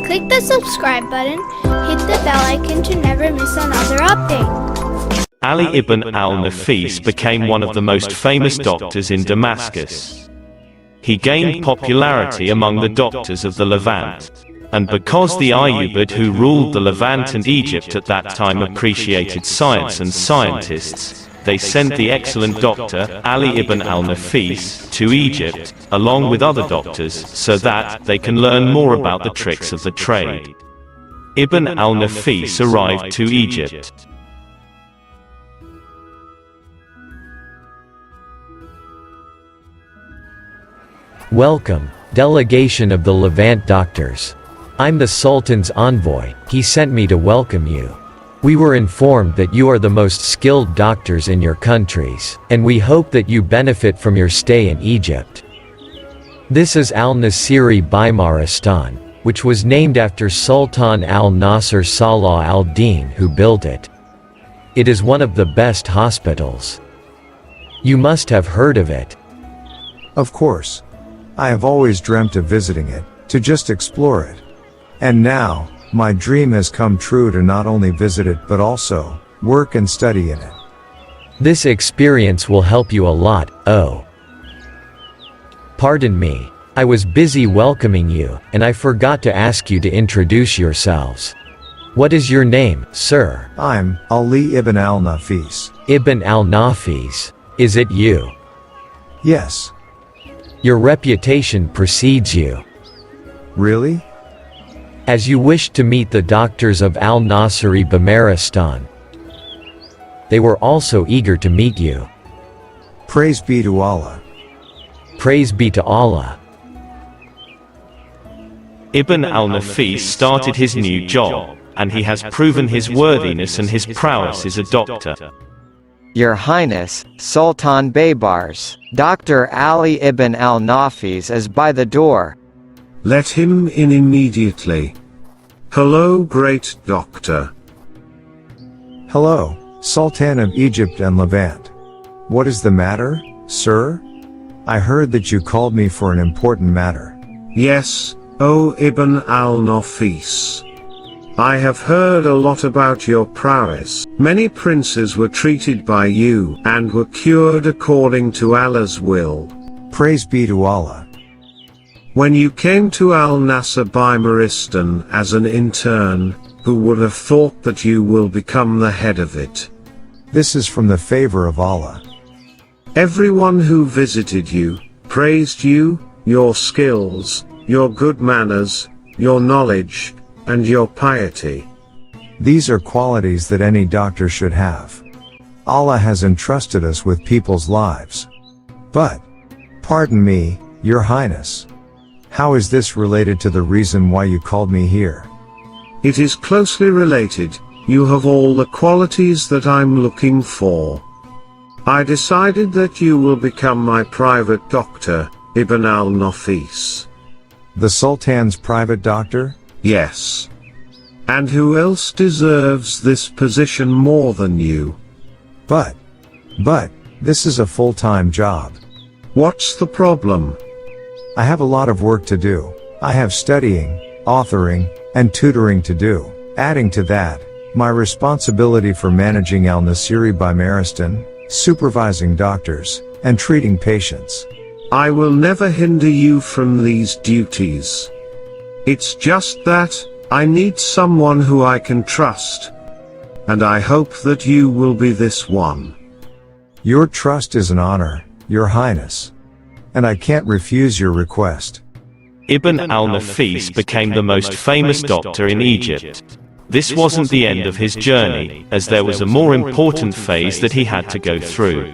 Click the subscribe button, hit the bell icon to never miss another update. Ali ibn al-Nafis became one of the most famous doctors in Damascus. He gained popularity among the doctors of the Levant. And because the Ayyubid who ruled the Levant and Egypt at that time appreciated science and scientists, they sent the excellent doctor, Ali ibn al-Nafis, to Egypt, along with other doctors, so that they can learn more about the tricks of the trade. Ibn al-Nafis arrived to Egypt. Welcome, delegation of the Levant doctors. I'm the Sultan's envoy. He sent me to welcome you. We were informed that you are the most skilled doctors in your countries, and we hope that you benefit from your stay in Egypt. This is Al-Nasiri Baymaristan, which was named after Sultan al-Nasir Salah al-Din who built it. It is one of the best hospitals. You must have heard of it. Of course. I have always dreamt of visiting it, to just explore it. And now, my dream has come true to not only visit it but also work and study in it. This experience will help you a lot. Oh. Pardon me. I was busy welcoming you, and I forgot to ask you to introduce yourselves. What is your name, sir? I'm Ali ibn al-Nafis. Ibn al-Nafis. Is it you? Yes. Your reputation precedes you. Really? As you wished to meet the doctors of Al-Nasiri Baymaristan. They were also eager to meet you. Praise be to Allah. Praise be to Allah. Ibn al-Nafis started his new job, and he has proven his worthiness and his prowess as a doctor. Your Highness, Sultan Baybars, Dr. Ali ibn al-Nafis is by the door. Let him in immediately. Hello, great doctor. Hello, Sultan of Egypt and Levant. What is the matter, sir? I heard that you called me for an important matter. Yes, O Ibn al-Nafis. I have heard a lot about your prowess. Many princes were treated by you, and were cured according to Allah's will. Praise be to Allah. When you came to Al-Nasir Baymaristan as an intern, who would have thought that you will become the head of it? This is from the favor of Allah. Everyone who visited you, praised you, your skills, your good manners, your knowledge, and your piety. These are qualities that any doctor should have. Allah has entrusted us with people's lives. But, pardon me, Your Highness. How is this related to the reason why you called me here? It is closely related. You have all the qualities that I'm looking for. I decided that you will become my private doctor, Ibn al-Nafis. The Sultan's private doctor? Yes. And who else deserves this position more than you? But, this is a full-time job. What's the problem? I have a lot of work to do. I have studying, authoring, and tutoring to do. Adding to that, my responsibility for managing Al-Nasiri Baymaristan, supervising doctors, and treating patients. I will never hinder you from these duties. It's just that, I need someone who I can trust. And I hope that you will be this one. Your trust is an honor, Your Highness. And I can't refuse your request. Ibn al-Nafis became the most famous doctor in Egypt. This wasn't the end of his journey, as there was a more important phase that he had to go through.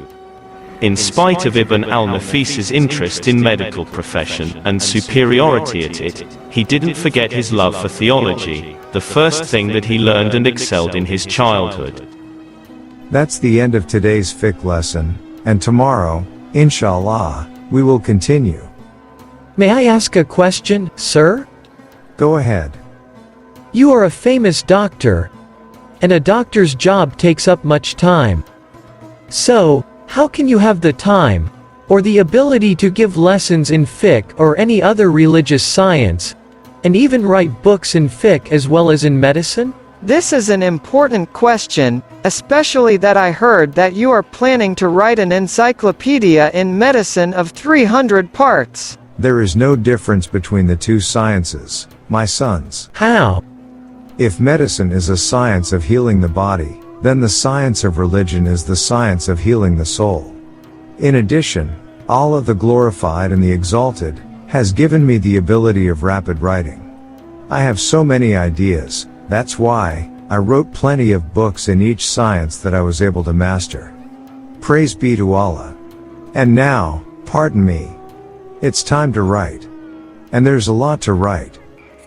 In spite of Ibn al-Nafis's interest in medical profession and superiority at it, he didn't forget his love for theology, the first thing that he learned and excelled in his childhood. That's the end of today's fiqh lesson, and tomorrow, inshallah, we will continue. May I ask a question, sir? Go ahead. You are a famous doctor, and a doctor's job takes up much time. So, how can you have the time, or the ability to give lessons in fiqh or any other religious science, And even write books in fiqh as well as in medicine? This is an important question, especially that I heard that you are planning to write an encyclopedia in medicine of 300 parts. There is no difference between the two sciences, my sons. How? If medicine is a science of healing the body, then the science of religion is the science of healing the soul. In addition, Allah the Glorified and the Exalted has given me the ability of rapid writing. I have so many ideas, that's why I wrote plenty of books in each science that I was able to master. Praise be to Allah. And now, pardon me, it's time to write. And there's a lot to write.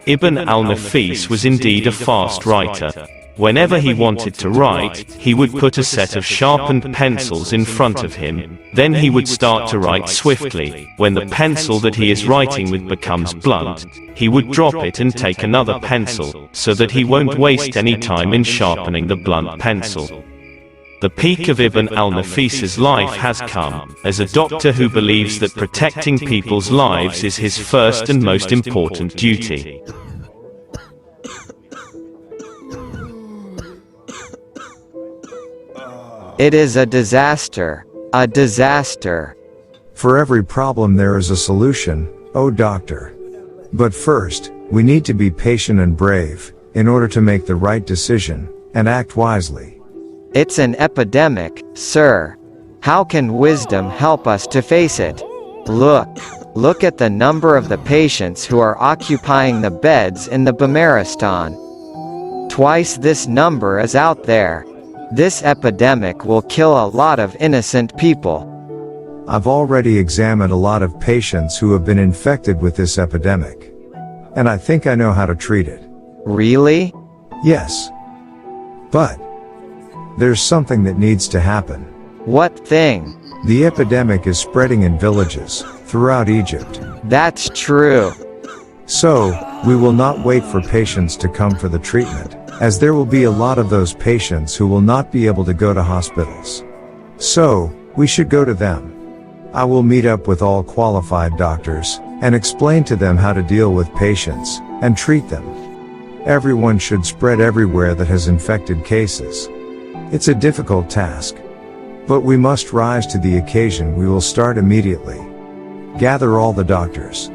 Ibn Al-Nafis was indeed a fast writer. Whenever he wanted to write, he would put a set of sharpened pencils in front of him, then he would start to write swiftly. When the pencil that he is writing with becomes blunt, he would drop it and take another pencil, so that he won't waste any time in sharpening the blunt pencil. The peak of Ibn Al-Nafis's life has come, as a doctor who believes that protecting people's lives is his first and most important duty. It is a disaster. A disaster. For every problem there is a solution, O doctor. But first, we need to be patient and brave, in order to make the right decision, and act wisely. It's an epidemic, sir. How can wisdom help us to face it? Look at the number of the patients who are occupying the beds in the Bamaristan. Twice this number is out there. This epidemic will kill a lot of innocent people. I've already examined a lot of patients who have been infected with this epidemic. And I think I know how to treat it. Really? Yes. But there's something that needs to happen. What thing? The epidemic is spreading in villages throughout Egypt. That's true. So, we will not wait for patients to come for the treatment, as there will be a lot of those patients who will not be able to go to hospitals. So, we should go to them. I will meet up with all qualified doctors, and explain to them how to deal with patients, and treat them. Everyone should spread everywhere that has infected cases. It's a difficult task. But we must rise to the occasion. We will start immediately. Gather all the doctors.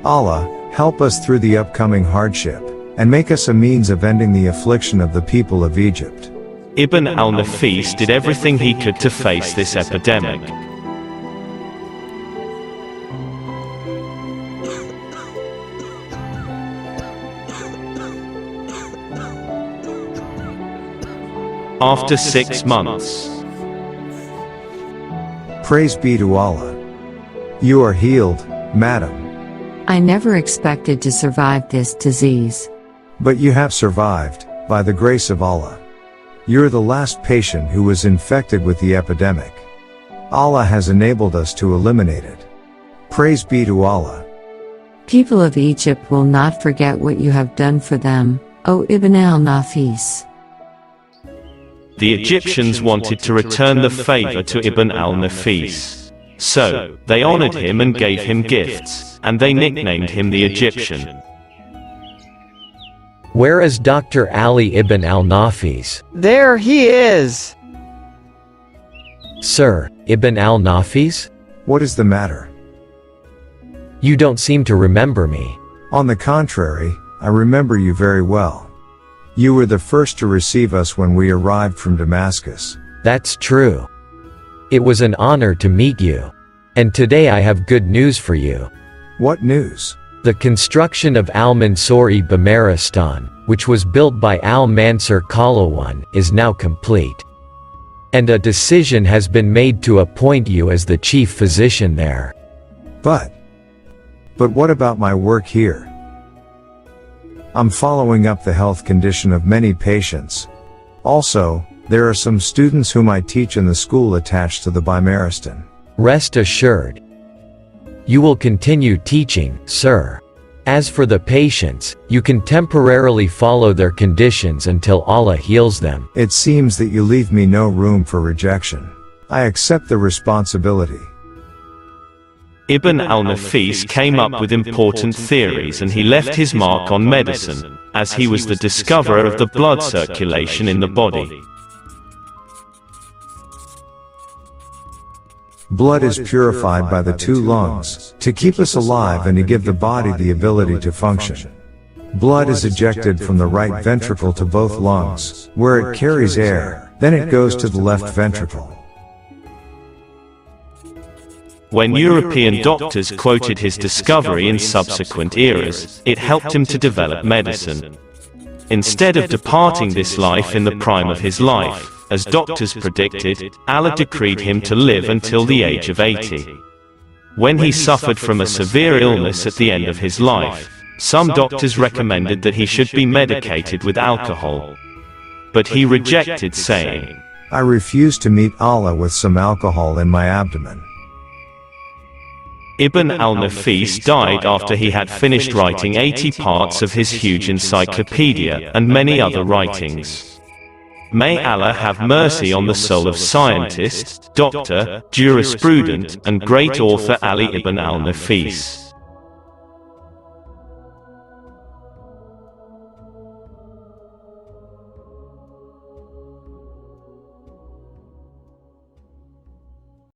Allah, help us through the upcoming hardship, and make us a means of ending the affliction of the people of Egypt. Ibn Al-Nafis did everything he could to face this epidemic. After 6 months. Praise be to Allah. You are healed, madam. I never expected to survive this disease. But you have survived, by the grace of Allah. You're the last patient who was infected with the epidemic. Allah has enabled us to eliminate it. Praise be to Allah. People of Egypt will not forget what you have done for them, O Ibn al-Nafis. The Egyptians wanted to return the favor to Ibn al-Nafis. So, they honored him and gave him gifts, and they nicknamed him the Egyptian. Where is Dr. Ali Ibn Al-Nafis? There he is! Sir, Ibn Al-Nafis? What is the matter? You don't seem to remember me. On the contrary, I remember you very well. You were the first to receive us when we arrived from Damascus. That's true. It was an honor to meet you. And today I have good news for you. What news? The construction of Al-Mansuri Bamaristan, which was built by Al-Mansur Kalawan, is now complete. And a decision has been made to appoint you as the chief physician there. But what about my work here? I'm following up the health condition of many patients. Also, there are some students whom I teach in the school attached to the Bamaristan. Rest assured. You will continue teaching, sir. As for the patients, you can temporarily follow their conditions until Allah heals them. It seems that you leave me no room for rejection. I accept the responsibility. Ibn Al-Nafis came up with important theories, and he left his mark on medicine, as he was the discoverer of the blood circulation in the body. Blood is purified by the two lungs, to keep us alive and to give the body the ability to function. Blood is ejected from the right ventricle to both lungs, where it carries air, then it goes to the left ventricle. When European doctors quoted his discovery in subsequent eras, it helped him to develop medicine. Instead of departing this life in the prime of his life, as doctors predicted, Allah decreed him to live until the age of 80. When he suffered from a severe illness at the end of his life, some doctors recommended that he should be medicated with alcohol. But he rejected, saying, "I refuse to meet Allah with some alcohol in my abdomen." Ibn Al-Nafis died after he had finished writing 80 parts of his huge encyclopedia, and many other writings. May Allah have mercy on the soul of scientist, doctor, jurisprudent, and great author Ali ibn al-Nafis.